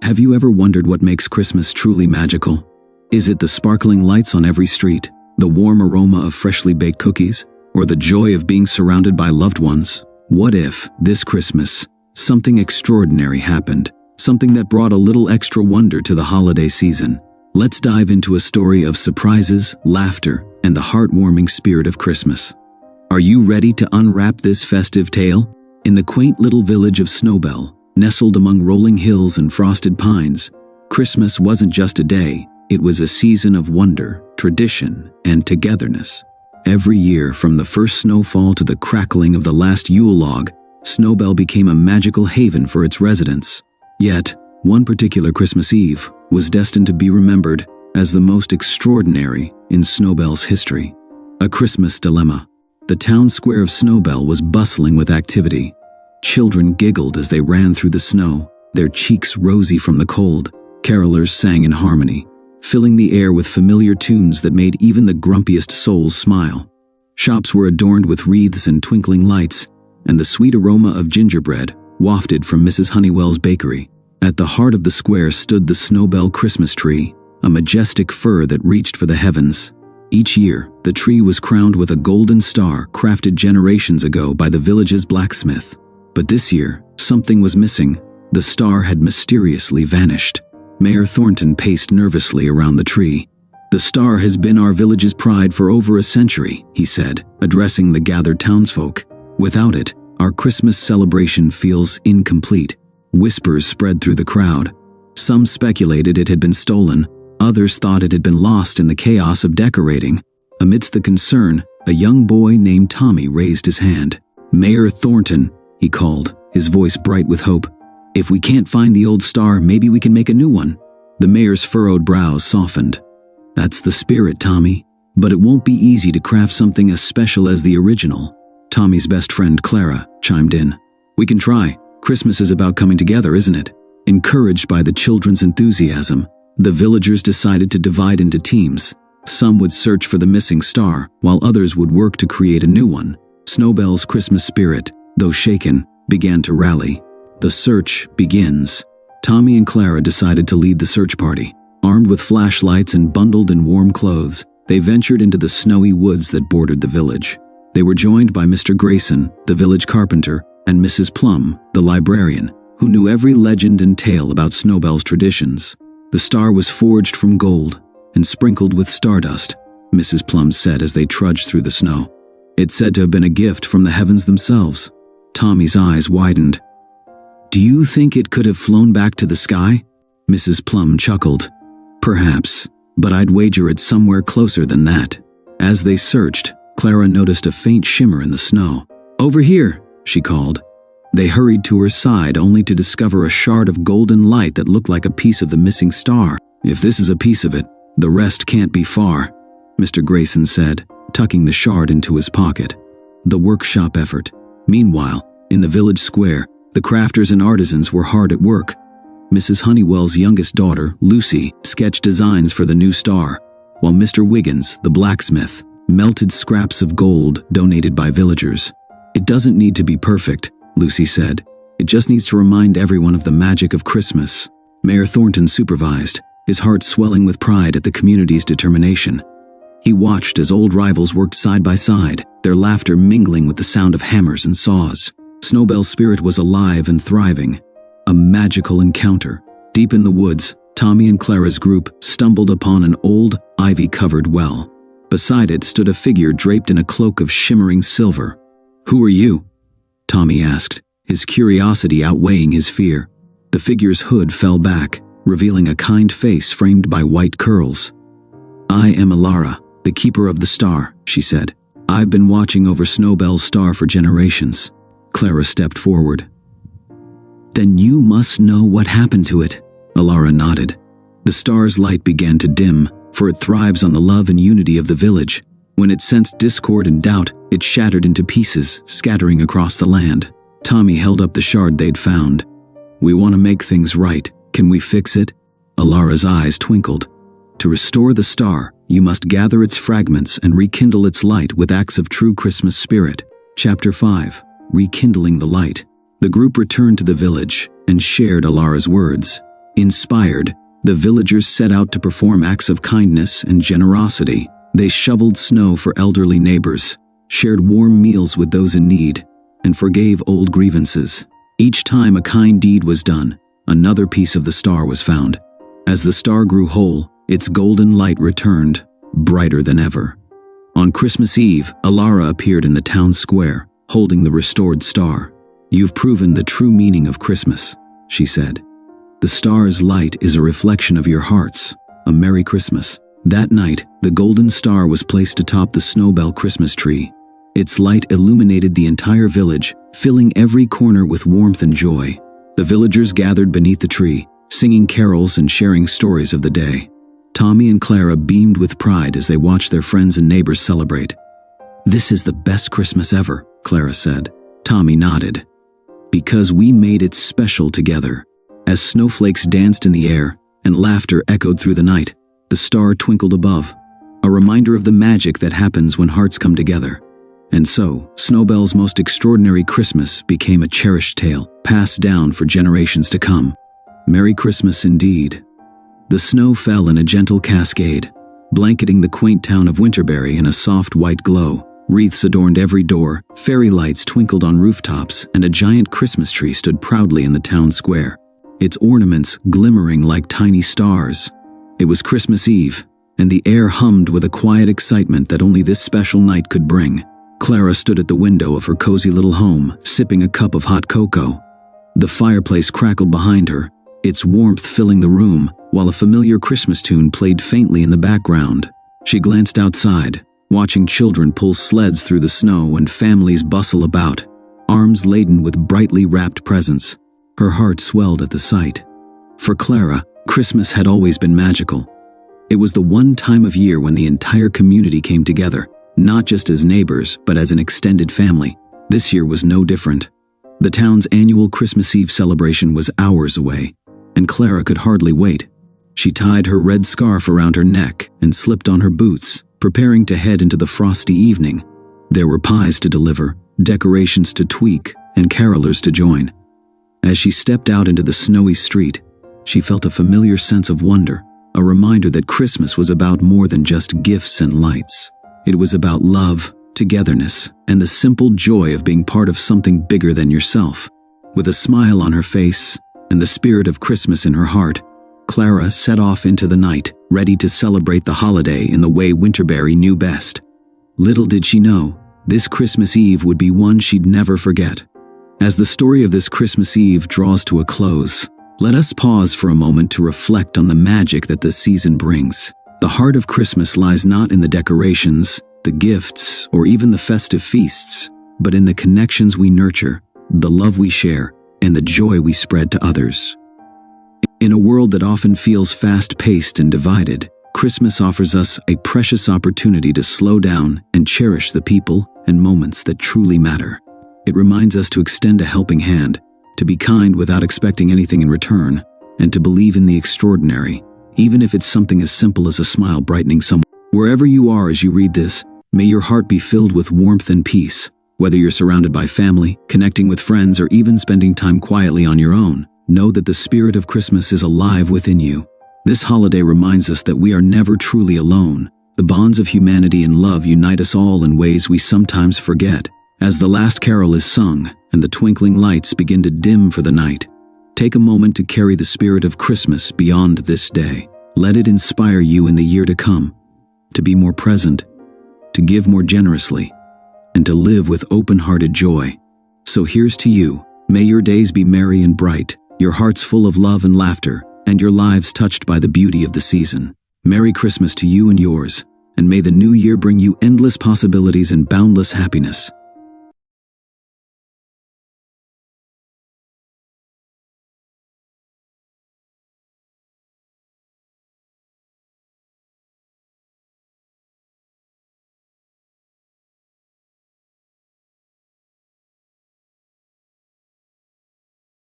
Have you ever wondered what makes Christmas truly magical? Is it the sparkling lights on every street, the warm aroma of freshly baked cookies, or the joy of being surrounded by loved ones? What if, this Christmas, something extraordinary happened, something that brought a little extra wonder to the holiday season? Let's dive into a story of surprises, laughter, and the heartwarming spirit of Christmas. Are you ready to unwrap this festive tale? In the quaint little village of Snowbell, nestled among rolling hills and frosted pines, Christmas wasn't just a day, it was a season of wonder, tradition, and togetherness. Every year, from the first snowfall to the crackling of the last Yule log, Snowbell became a magical haven for its residents. Yet, one particular Christmas Eve was destined to be remembered as the most extraordinary in Snowbell's history. A Christmas dilemma. The town square of Snowbell was bustling with activity. Children giggled as they ran through the snow, their cheeks rosy from the cold. Carolers sang in harmony, filling the air with familiar tunes that made even the grumpiest souls smile. Shops were adorned with wreaths and twinkling lights, and the sweet aroma of gingerbread wafted from Mrs. Honeywell's bakery. At the heart of the square stood the Snowbell Christmas tree, a majestic fir that reached for the heavens. Each year, the tree was crowned with a golden star crafted generations ago by the village's blacksmith. But this year, something was missing. The star had mysteriously vanished. Mayor Thornton paced nervously around the tree. "The star has been our village's pride for over a century," he said, addressing the gathered townsfolk. "Without it, our Christmas celebration feels incomplete." Whispers spread through the crowd. Some speculated it had been stolen, others thought it had been lost in the chaos of decorating. Amidst the concern, a young boy named Tommy raised his hand. "Mayor Thornton," he called, his voice bright with hope. "If we can't find the old star, maybe we can make a new one." The mayor's furrowed brows softened. "That's the spirit, Tommy. But it won't be easy to craft something as special as the original." Tommy's best friend, Clara, chimed in. "We can try. Christmas is about coming together, isn't it?" Encouraged by the children's enthusiasm, the villagers decided to divide into teams. Some would search for the missing star, while others would work to create a new one. Snowbell's Christmas spirit, though shaken, began to rally. The search begins. Tommy and Clara decided to lead the search party. Armed with flashlights and bundled in warm clothes, they ventured into the snowy woods that bordered the village. They were joined by Mr. Grayson, the village carpenter, and Mrs. Plum, the librarian, who knew every legend and tale about Snowbell's traditions. "The star was forged from gold and sprinkled with stardust," Mrs. Plum said as they trudged through the snow. "It's said to have been a gift from the heavens themselves." Tommy's eyes widened. "Do you think it could have flown back to the sky?" Mrs. Plum chuckled. "Perhaps, but I'd wager it's somewhere closer than that." As they searched, Clara noticed a faint shimmer in the snow. "Over here," she called. They hurried to her side only to discover a shard of golden light that looked like a piece of the missing star. "If this is a piece of it, the rest can't be far," Mr. Grayson said, tucking the shard into his pocket. The workshop effort. Meanwhile, in the village square, the crafters and artisans were hard at work. Mrs. Honeywell's youngest daughter, Lucy, sketched designs for the new star, while Mr. Wiggins, the blacksmith, melted scraps of gold donated by villagers. "It doesn't need to be perfect," Lucy said. "It just needs to remind everyone of the magic of Christmas." Mayor Thornton supervised, his heart swelling with pride at the community's determination. He watched as old rivals worked side by side, their laughter mingling with the sound of hammers and saws. Snowbell's spirit was alive and thriving. A magical encounter. Deep in the woods, Tommy and Clara's group stumbled upon an old, ivy-covered well. Beside it stood a figure draped in a cloak of shimmering silver. "Who are you?" Tommy asked, his curiosity outweighing his fear. The figure's hood fell back, revealing a kind face framed by white curls. "I am Alara, the keeper of the star," she said. "I've been watching over Snowbell's star for generations." Clara stepped forward. "Then you must know what happened to it." Alara nodded. "The star's light began to dim, for it thrives on the love and unity of the village. When it sensed discord and doubt, it shattered into pieces, scattering across the land." Tommy held up the shard they'd found. "We want to make things right. Can we fix it?" Alara's eyes twinkled. "To restore the star, you must gather its fragments and rekindle its light with acts of true Christmas spirit." Chapter 5. Rekindling the Light. The group returned to the village and shared Alara's words. Inspired, the villagers set out to perform acts of kindness and generosity. They shoveled snow for elderly neighbors, shared warm meals with those in need, and forgave old grievances. Each time a kind deed was done, another piece of the star was found. As the star grew whole, its golden light returned, brighter than ever. On Christmas Eve, Alara appeared in the town square, holding the restored star. "You've proven the true meaning of Christmas," she said. "The star's light is a reflection of your hearts. A Merry Christmas." That night, the golden star was placed atop the Snowbell Christmas tree. Its light illuminated the entire village, filling every corner with warmth and joy. The villagers gathered beneath the tree, singing carols and sharing stories of the day. Tommy and Clara beamed with pride as they watched their friends and neighbors celebrate. "This is the best Christmas ever," Clara said. Tommy nodded. "Because we made it special together." As snowflakes danced in the air and laughter echoed through the night, the star twinkled above, a reminder of the magic that happens when hearts come together. And so, Snowbell's most extraordinary Christmas became a cherished tale, passed down for generations to come. Merry Christmas indeed. The snow fell in a gentle cascade, blanketing the quaint town of Winterberry in a soft white glow. Wreaths adorned every door, fairy lights twinkled on rooftops, and a giant Christmas tree stood proudly in the town square, its ornaments glimmering like tiny stars. It was Christmas Eve, and the air hummed with a quiet excitement that only this special night could bring. Clara stood at the window of her cozy little home, sipping a cup of hot cocoa. The fireplace crackled behind her, its warmth filling the room, while a familiar Christmas tune played faintly in the background. She glanced outside, watching children pull sleds through the snow and families bustle about, arms laden with brightly wrapped presents. Her heart swelled at the sight. For Clara, Christmas had always been magical. It was the one time of year when the entire community came together, not just as neighbors, but as an extended family. This year was no different. The town's annual Christmas Eve celebration was hours away, and Clara could hardly wait. She tied her red scarf around her neck and slipped on her boots, preparing to head into the frosty evening. There were pies to deliver, decorations to tweak, and carolers to join. As she stepped out into the snowy street, she felt a familiar sense of wonder, a reminder that Christmas was about more than just gifts and lights. It was about love, togetherness, and the simple joy of being part of something bigger than yourself. With a smile on her face and the spirit of Christmas in her heart, Clara set off into the night, ready to celebrate the holiday in the way Winterberry knew best. Little did she know, this Christmas Eve would be one she'd never forget. As the story of this Christmas Eve draws to a close, let us pause for a moment to reflect on the magic that this season brings. The heart of Christmas lies not in the decorations, the gifts, or even the festive feasts, but in the connections we nurture, the love we share, and the joy we spread to others. In a world that often feels fast-paced and divided, Christmas offers us a precious opportunity to slow down and cherish the people and moments that truly matter. It reminds us to extend a helping hand, to be kind without expecting anything in return, and to believe in the extraordinary, even if it's something as simple as a smile brightening someone. Wherever you are as you read this, may your heart be filled with warmth and peace. Whether you're surrounded by family, connecting with friends, or even spending time quietly on your own, know that the spirit of Christmas is alive within you. This holiday reminds us that we are never truly alone. The bonds of humanity and love unite us all in ways we sometimes forget. As the last carol is sung and the twinkling lights begin to dim for the night, take a moment to carry the spirit of Christmas beyond this day. Let it inspire you in the year to come, to be more present, to give more generously, and to live with open-hearted joy. So here's to you. May your days be merry and bright, your hearts full of love and laughter, and your lives touched by the beauty of the season. Merry Christmas to you and yours, and may the new year bring you endless possibilities and boundless happiness.